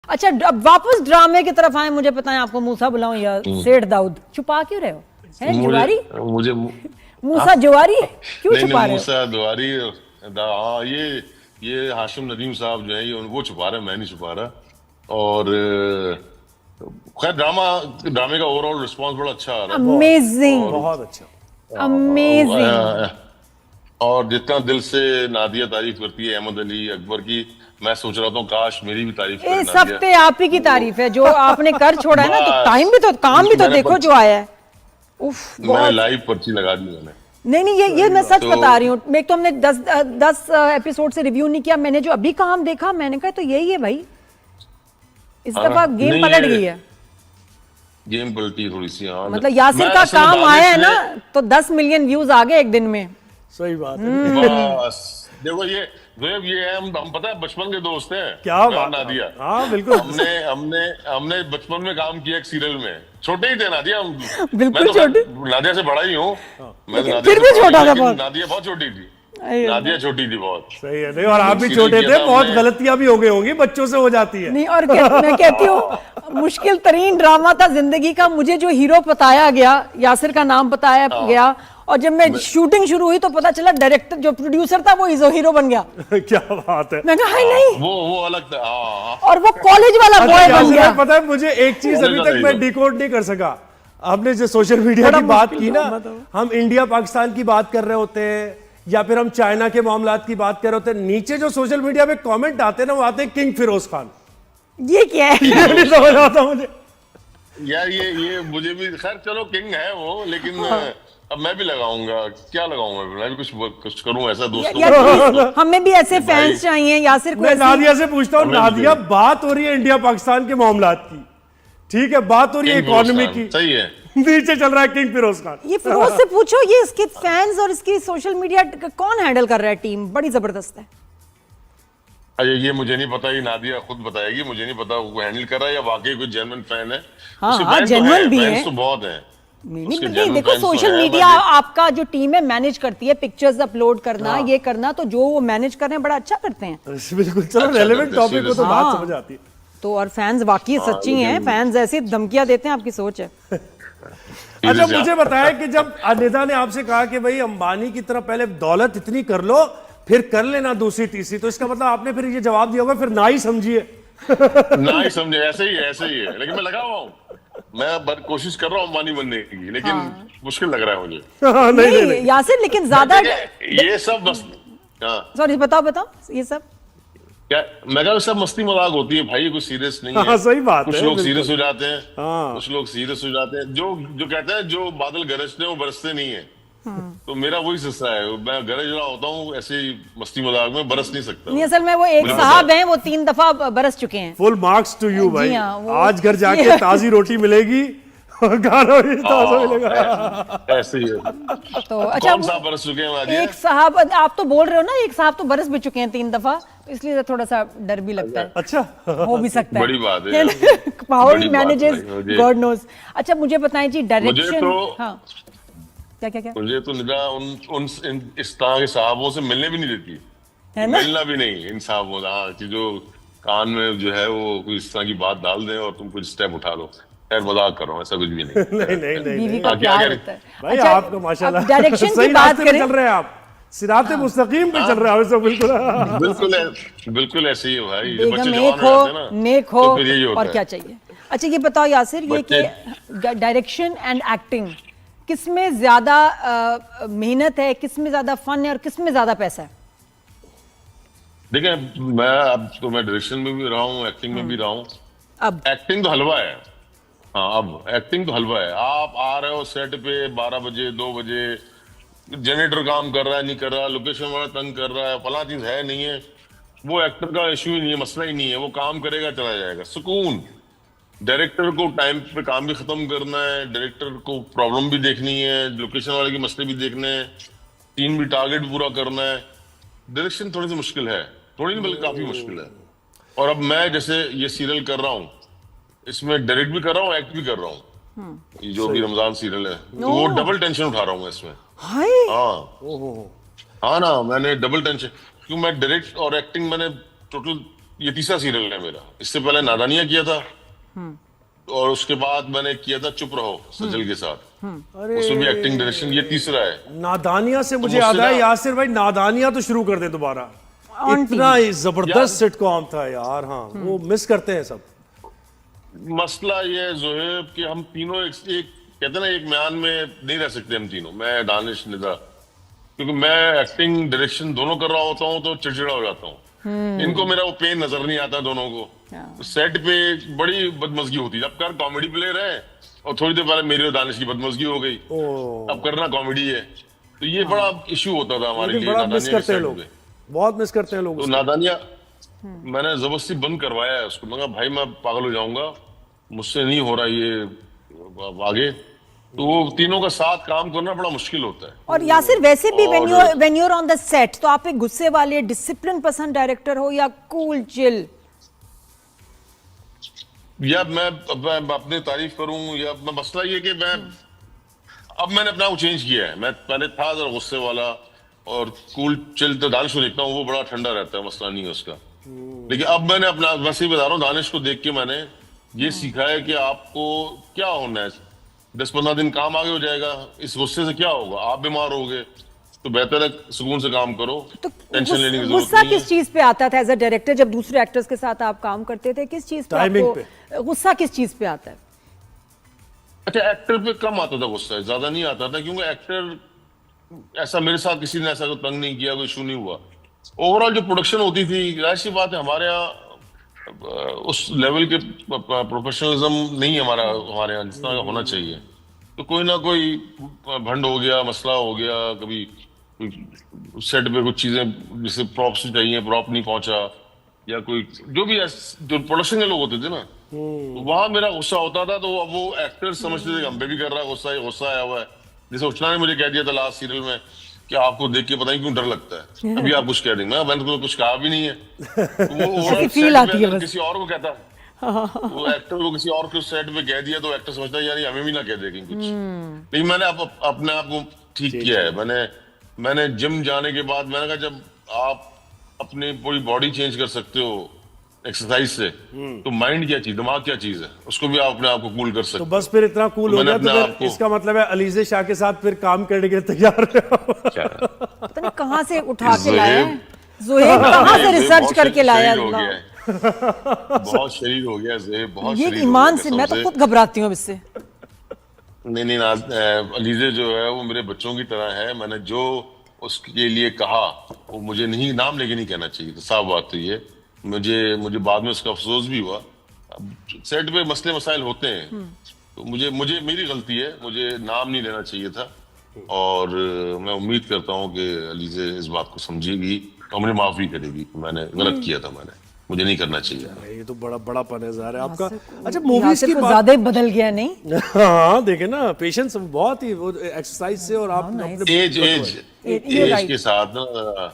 अच्छा अब वापस ड्रामे की तरफ आए, मुझे पता है आपको मूसा बुलाऊं या सेठ दाऊद, छुपा क्यों रहे हो? है जुआरी? मुझे मूसा जुआरी क्यों नहीं छुपा नहीं, रहे हो? मूसा दुआरी। हाँ, ये हाशिम नदीम साहब जो है, ये वो छुपा रहे हैं, मैं नहीं छुपा रहा। और खैर ड्रामे का ओवरऑल रिस्पांस बड़ा अच्छा आ रहा है। अमेजिंग, बहुत अच्छा। अमेजिंग। और जितना दिल से नादिया तारीफ करती है अहमद अली अकबर की, मैं सोच रहा था काश मेरी भी तारीफ करे इस नादिया। हफ्ते आप ही की तारीफ है, जो आपने कर छोड़ा है ना, तो बस टाइम भी तो, काम भी तो मैंने देखो जो आया है। उफ, मैंने बहुत। लाइव पर्ची लगा दी मैंने। नहीं ये मैं सच तो बता रही हूँ। एक तो हमने 10 एपिसोड से रिव्यू नहीं किया, मैंने जो अभी काम देखा मैंने कहा तो यही है भाई, इस दफा गेम नहीं, पलट गई है। गेम पलटी थोड़ी सी। हाँ, मतलब यासिर मैं का असल में काम बाद आया है इसलिए- ना, तो 10 मिलियन व्यूज आ गए एक दिन में। सही बात है। बस देखो, ये है, हम पता है बचपन के दोस्त हैं। क्या मैं और बात है। नादिया। हाँ बिल्कुल। हमने बचपन में काम किया एक सीरियल में, छोटे ही थे नादिया हम। बिल्कुल मैं तो छोटे। नादिया से बड़ा ही हूँ। मैं तो नादिया फिर से भी बड़ा छोटा हूँ, था लेकिन बहुत। नादिया बहुत छोटी थी। अरे नादिया छोटी थी बहुत। सही है। नहीं, और आप भी सीरियल छोटे किया थे, था बहुत हमने। गलतियां भी हो गई होंगी, बच्चों से हो जाती है। नहीं, और मैं कहती हूँ मुश्किल तरीन ड्रामा था जिंदगी का। मुझे जो हीरो बताया गया, यासिर का नाम बताया गया, और जब मैं शूटिंग शुरू हुई तो पता चला डायरेक्टर जो प्रोड्यूसर था वो हीरो बन गया। क्या बात है। मैं कहा हाय नहीं, वो अलग था। हाँ। और वो कॉलेज वाला बॉय अच्छा, बन यासिर गया। भाई, पता है मुझे एक चीज अभी तक मैं डिकोड नहीं कर सका। आपने जो सोशल मीडिया बड़ा की बात मुश्किल की ना, ड्रामा था। हम इंडिया पाकिस्तान की बात कर रहे होते हैं या फिर हम चाइना के मामलात की बात कर रहे होते हैं, नीचे जो सोशल मीडिया पे कमेंट आते हैं ना, वो आते हैं किंग फिरोज खान। ये क्या है? ये नहीं समझ आता मुझे। यार ये मुझे भी, खैर चलो किंग है वो, लेकिन अब मैं भी लगाऊंगा। क्या लगाऊंगा, मैं भी कुछ करूं ऐसा दोस्तों यार को। प्लीज, हमें भी ऐसे भाई, फैंस चाहिए यासिर को मैं ऐसी। नादिया से पूछता हूँ, हमें भी नादिया चाहिए। बात हो रही है इंडिया पाकिस्तान के मामलात की, ठीक है, बात हो रही है किंग फिरोज इकोनॉमी खान, की, सही है। नीचे चल रहा है किंग फिरोज खान। ये फिरोज से पूछो, ये इसके फैंस और इसकी सोशल मीडिया कौन हैंडल कर रहा है? टीम बड़ी जबरदस्त है। अरे ये मुझे नहीं पता, ये नादिया खुद बताएगी, मुझे नहीं पता वो हैंडल कर रहा है या वाकई कोई जेन्युइन फैन है। हाँ, उसके हाँ, फैन तो genuine हैं, भी फैंस हैं। तो बहुत हैं। नहीं उसके नहीं, genuine देखो fans तो सोशल हैं, मीडिया मैं आपका जो टीम है मैनेज करती है, पिक्चर्स अपलोड करना, ये करना, तो जो वो मैनेज कर रहे हैं बड़ा अच्छा करते हैं। बिल्कुल। चलो, अच्छा रेलेवेंट करते हैं, टॉपिक को तो हाँ। बात समझ आती है। तो और फैंस वाकई सच्ची हैं, फैंस ऐसी धमकियां देते हैं, आपकी सोच है। अच्छा, मुझे बताया कि जब अनिता ने आपसे कहा कि भाई अंबानी की तरफ पहले दौलत इतनी कर लो, फिर कर लेना दूसरी तीसरी, तो इसका मतलब आपने फिर ये जवाब दिया होगा फिर ना ही समझिए। ना ही समझे, ऐसे ही है। लेकिन मैं लगा हुआ हूँ, मैं कोशिश कर रहा हूँ अंबानी बनने की, लेकिन मुश्किल लग रहा है मुझे। नहीं यासिर, लेकिन ज्यादा ये सब बस, हाँ सॉरी, बताओ ये सब क्या, मैं कहा सब मस्ती मजाक होती है भाई, कुछ सीरियस नहीं है। हाँ, सही बात कुछ है, लोग बिल्कुल। सीरियस हो जाते हैं। हाँ। कुछ लोग सीरियस हो जाते हैं, जो कहते हैं जो बादल गरजते हैं वो बरसते नहीं है। तो मेरा वही हिस्सा है, मैं गरज रहा होता हूँ ऐसे ही मस्ती मजाक में, बरस नहीं सकता। नहीं, असल में वो एक मुझे साहब हैं, वो 3 दफा बरस चुके हैं। फुल मार्क्स टू यू जी भाई। हाँ, वो- आज घर जाके ताजी रोटी मिलेगी और गाना भी ताजा मिलेगा। ऐसे ही है। तो अच्छा, कौन सा बरस चुके हैं आज? एक साहब, आप तो बोल रहे हो ना, एक साहब तो बरस भी चुके हैं 3 दफा, तो इसलिए थोड़ा सा डर भी लगता है। अच्छा। हो भी सकता है, बड़ी बात है। पावर बड़ी बात मैनेजेस, है मुझे। God knows. अच्छा मुझे बताएं जी, डायरेक्शन। तो- हाँ, क्या मुझे तो निदा इस तरह के साहबों से मिलने भी नहीं देती है ना? मिलना भी नहीं इन साहबों से। हाँ, कि जो कान में जो है वो कोई इस तरह की बात डाल दें और तुम कुछ स्टेप उठा लो। खैर मजाक कर रहा हूँ, ऐसा कुछ भी नहीं। नहीं बीवी का आगे, प्यार आगे। होता है। भाई, अच्छा, आपका माशाल्लाह अब डायरेक्शन सही की बात रास्ते पे करें। चल रहे हैं आप, सिराते मुस्तकीम पे चल रहे हैं सब। बिल्कुल। बिल्कुल ऐसे ही है भाई। जब बेगम बच्चे एक जवान हो, हो जाते हैं ना, नेक हो, तो फिर यही होता और है। क्या चाहिए। अच्छा ये बताओ यासिर, ये कि डायरेक्शन एंड एक्टिंग किसमें ज्यादा मेहनत है, किसमें ज्यादा फन है और किसमें ज्यादा पैसा है? देखिए, मैं डायरेक्शन में भी रहा हूँ, एक्टिंग में भी रहा हूँ। अब एक्टिंग तो हलवा है। हाँ, अब एक्टिंग तो हलवा है। आप आ रहे हो सेट पे 12 बजे 2 बजे, जनरेटर काम कर रहा है नहीं कर रहा, लोकेशन वाला तंग कर रहा है, फला चीज है नहीं है, वो एक्टर का इश्यू ही नहीं है, मसला ही नहीं है। वो काम करेगा, चला जाएगा, सुकून। डायरेक्टर को टाइम पे काम भी खत्म करना है, डायरेक्टर को प्रॉब्लम भी देखनी है, लोकेशन वाले के मसले भी देखने हैं, टीम भी टारगेट पूरा करना है। डायरेक्शन थोड़ी सी मुश्किल है, थोड़ी नहीं बल्कि काफी मुश्किल है। और अब मैं जैसे ये सीरियल कर रहा हूँ, इसमें डायरेक्ट भी कर रहा हूँ, एक्ट भी कर रहा हूँ। ये जो भी रमजान सीरियल है, तो वो डबल टेंशन उठा रहा हूँ मैं इसमें। हाय, हाँ, हाँ ना, मैंने डबल टेंशन, क्योंकि मैं डायरेक्ट और एक्टिंग मैंने टोटल ये तीसरा सीरियल है मेरा। इससे पहले नादानिया किया था, और उसके बाद मैंने किया था चुप रहो सजल के साथ, उसमें भी एक्टिंग डायरेक्शन। ये तीसरा है। नादानिया से मुझे याद आया, यासिर भाई नादानिया तो शुरू कर दे दोबारा, इतना ही जबरदस्त सिटकॉम था यार। हाँ, वो मिस करते हैं सब। मसला ये है जोहेब कि हम तीनों एक कहते हैं ना, एक म्यान में नहीं रह सकते हम तीनों, मैं, दानिश, निदा, क्योंकि मैं एक्टिंग डायरेक्शन दोनों कर रहा होता हूँ तो चिड़चिड़ा हो जाता हूँ। इनको मेरा वो पेन नजर नहीं आता दोनों को। सेट पे बड़ी बदमजगी होती है। अब कर कॉमेडी प्लेयर है और थोड़ी देर पहले मेरी और दानिश की बदमजगी हो गई, अब करना कॉमेडी है, तो ये बड़ा इशू होता था हमारे लिए। बड़ा मिस नादानिया करते हैं लोग, बहुत मिस करते हैं लोग तो उसको। नादानिया मैंने जबरदस्ती बंद करवाया है उसको। मैं कहा भाई मैं पागल हो जाऊंगा, मुझसे नहीं हो रहा ये आगे। तो वो तीनों का साथ काम करना बड़ा मुश्किल होता है। और यासिर वैसे भी when you are on the set, तो आप एक गुस्से वाले डिसिप्लिन पसंद डायरेक्टर हो या कूल चिल? या मैं अपनी तारीफ करूं, या मसला ये कि अब मैंने अपना वो चेंज किया है। मैं पहले था जरा गुस्से वाला और कूल चिल, तो दानिश को देखता हूँ वो बड़ा ठंडा रहता है, मसला नहीं है उसका। लेकिन अब मैंने अपना, वैसे ही बता रहा हूँ, दानिश को देख के मैंने ये सीखा है कि आपको क्या होना है, 10-15 दिन काम आगे हो जाएगा, इस गुस्से से क्या होगा, आप बीमार होगे, तो बेहतर है सुकून से काम करो, तो टेंशन लेने की जरूरत गुस्सा नहीं किस है। चीज पे आता था एज अ डायरेक्टर? जब दूसरे एक्टर्स के साथ आप काम करते थे, किस चीज पे टाइमिंग आपको गुस्सा किस चीज पे आता है? अच्छा, एक्टर पे कम आता था गुस्सा, ज्यादा नहीं आता था, क्योंकि एक्टर ऐसा, मेरे साथ किसी ने ऐसा कोई तंग नहीं किया, कोई इशू नहीं हुआ। ओवरऑल जो प्रोडक्शन होती थी, जाहिर सी बात है हमारे यहाँ उस लेवल के प्रोफेशनलिज्म नहीं है हमारे यहाँ जितना होना चाहिए। तो कोई ना कोई भंड हो गया, मसला हो गया, कभी सेट पे कुछ चीजें जैसे प्रॉप्स चाहिए, प्रॉप नहीं पहुंचा, या कोई जो भी जो प्रोडक्शन के लोग होते थे ना, तो वहां मेरा गुस्सा होता था। तो अब वो एक्टर समझते थे हम पे भी कर रहा है गुस्सा, ये गुस्सा आया हुआ है। जैसे उछना ने मुझे कह दिया था लास्ट सीरियल में कि आपको देख के पता नहीं क्यों डर लगता है, अभी आप कुछ कह देंगे, मैंने तो कुछ कहा भी नहीं है। तो वो फील आती है बस। किसी और को कहता, वो एक्टर को किसी और को सेट पे कह दिया तो एक्टर समझता है यार हमें भी ना कह दे कहीं कुछ। लेकिन मैंने अपने आप को ठीक किया है। मैंने जिम जाने के बाद मैंने कहा, जब आप अपनी पूरी बॉडी चेंज कर सकते हो एक्सरसाइज से, तो माइंड क्या चीज, दिमाग क्या चीज है, उसको भी आप अपने आप को कूल कर सकते तो हो। बस फिर इतना कूल हो गया तो फिर इसका मतलब है अलीजे शाह के साथ फिर काम करने के लिए तैयार पता नहीं कहाँ से उठा के लाया है ज़ोहेब, कहाँ से रिसर्च करके लाया अल्लाह। बहुत शरीर हो गया ज़ोहेब, बहुत ये शरीर हो ईमान गया से मैं तो कसम खुद घबराती हूँ इससे। नहीं, अलीजे जो है वो मेरे बच्चों की तरह है। मैंने जो उसके लिए कहा वो मुझे नहीं, नाम लेके नहीं कहना चाहिए था, साफ बात तो ये। मुझे बाद में उसका अफसोस भी हुआ। अब सेट पे मसले मसाइल होते हैं, तो मुझे मेरी गलती है, मुझे नाम नहीं लेना चाहिए था। और मैं उम्मीद करता हूँ कि अलीजे इस बात को समझेगी और मुझे माफ भी करेगी कि मैंने गलत किया था, मुझे नहीं करना चाहिए। ये तो बड़ा पनेज़ार है आपका। अच्छा, मूवीज की बात, ज्यादा ही बदल गया नहीं? हाँ देखे ना, पेशेंस बहुत ही, वो एक्सरसाइज से और आप अपने एज के साथ ना,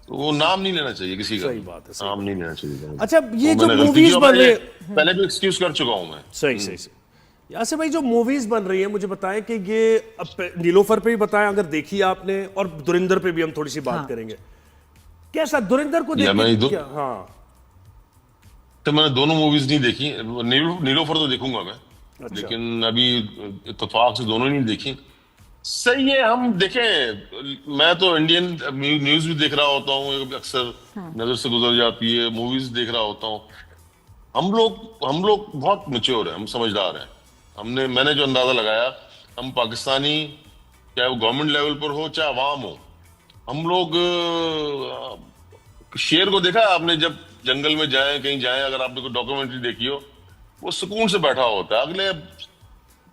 तो वो नाम नहीं लेना चाहिए किसी का। सही बात है, नाम नहीं लेना चाहिए। अच्छा, ये तो जो मैंने गलती मूवीज की और बन रही मैंने है, पहले भी एक्सक्यूज कर चुका हूँ मैं। सही यासिर भाई, जो मूवीज बन रही है मुझे बताएं कि ये नीलोफर पे भी बताएं अगर देखी आपने, और धुरंधर पे भी हम थोड़ी सी बात करेंगे। कैसा धुरंधर को देख क्या? हाँ, तो मैंने दोनों मूवीज नहीं देखी। नीलोफर तो देखूंगा मैं, लेकिन अभी इत्तेफाक से दोनों नहीं देखी। सही है, हम देखें, मैं तो इंडियन न्यूज भी देख रहा होता हूँ, अक्सर नजर से गुजर जाती है, मूवीज देख रहा होता हूँ। हम लोग बहुत मैच्योर हैं, हम समझदार हैं। मैंने जो अंदाजा लगाया, हम पाकिस्तानी, चाहे वो गवर्नमेंट लेवल पर हो चाहे अवाम हो, हम लोग शेर को देखा आपने, जब जंगल में जाए, कहीं जाए, अगर आपने कोई डॉक्यूमेंट्री देखी हो, वो सुकून से बैठा होता है। अगले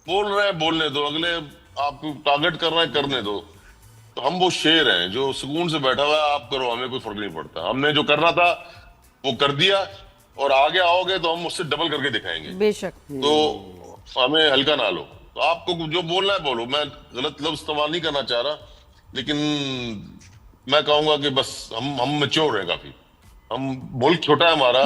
बोल रहे हैं बोलने दो, अगले आपको टारगेट कर रहे हैं करने दो। तो हम वो शेर हैं जो सुकून से बैठा हुआ है, आप करो, हमें कोई फर्क नहीं पड़ता। हमने जो करना था वो कर दिया, और आगे आओगे तो हम उससे डबल करके दिखाएंगे। बेशक। तो हमें हल्का ना लो। तो आपको जो बोलना है बोलो, मैं गलत लफ्ज इस्तेमाल नहीं करना चाह रहा, लेकिन मैं कहूंगा कि बस हम मैच्योर हैं काफी। हम मुल्क छोटा है हमारा,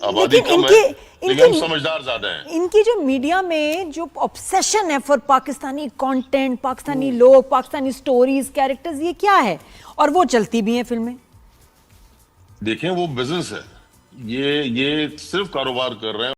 आबादी कम है, लेकिन हम समझदार ज्यादा हैं। इनकी जो मीडिया में जो ऑब्सेशन है फॉर पाकिस्तानी कंटेंट, पाकिस्तानी लोग, पाकिस्तानी स्टोरीज, कैरेक्टर्स, ये क्या है? और वो चलती भी हैं फिल्में। देखें, वो बिजनेस है, ये सिर्फ कारोबार कर रहे हैं।